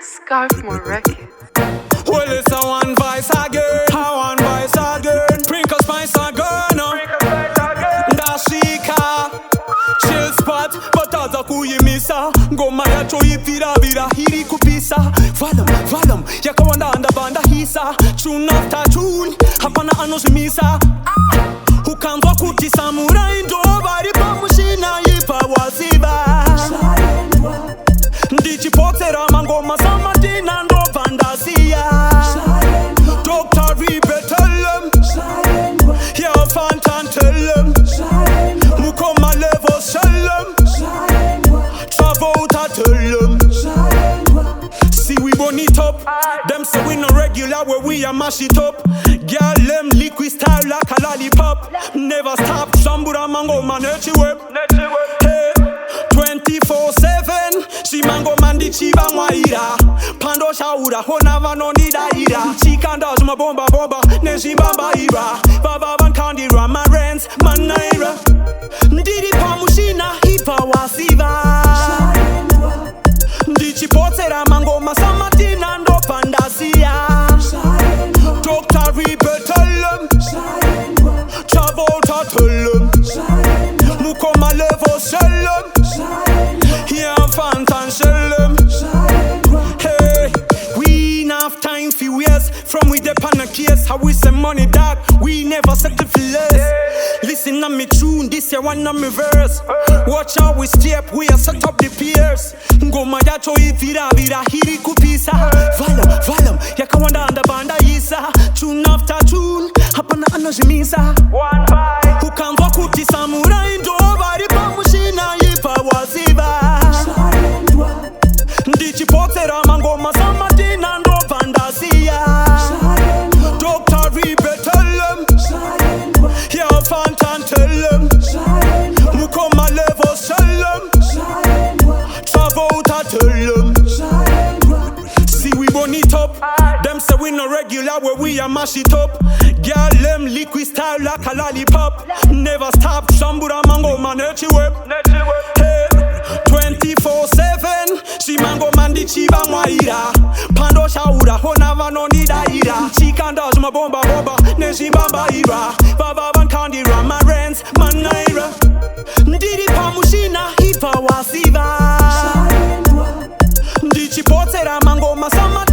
Scarfmore Records. Well, it's a one voice again, a one voice again. Sprinkle spice again, Dashika, chill spot, bataza kuyimisa. Ngoma yacho ipira vira hiri kupisa. Valam, yakawanda anda banda hisa. Tune after tune, hapana anoshimisa. Ukanzwa kuti samurai ndo vari pamushina ipa waziva. Ndichipotera mangoma samadina ndo vandasiya. Dr. Ribe tell them, yeah, Fantan tell them, Mukoma level sell them, Travolta tell them. See we burn it up, them say we no regular where we a mash it up. Girl them liquid style like a lollipop. Never stop, Shambura mango man web. Hey, 24/7, she mango mandi chiba mwaira. Pando shaura, hona vanonida ira. Chikandas ma bomba, neshi bamba ira. Baba van kandira, my rents, manaira. Ndiri pamushina, hipa wasiva. Ndichipotera mango masamatina ndo pandasiya. Dr. Ribe tell them, Travolta tell them, Mukoma level sell them, yeah, Fantan sell them. Hey, we enough time for years. From we depend on case, how we send money dog, we never settle for less. Listen to me tune, this year one of me verse. Watch how we step, we are set up the peers. Ngoma yacho ivira hiri kupisa. Valam, yakawanda anda banda isa. Tune after tune, hapana anoshimisa. One vibe, ukanzwa kuti samurai ndo vari pamushina ipa waziva. Ndichipotera mangoma samadina ndo vandasiya. Dr. Ribe tell them, yeah, Fantan tell them, Mukoma level sell them, Travolta tell them. See we burn it up, them say we no regular where we a mash it up. Girl them liquid style like a lollipop. Never stop, Shambura mango man web. Hey, 24/7, she mango mandi chiba mwaira. Pando shaura, hona vanonida ira. Chikandas ma bomba, neshi bamba ira. Baba van kandira, my rents, manaira. Ndiri pamushina, hipa wasiva. Ndichipotera mango masama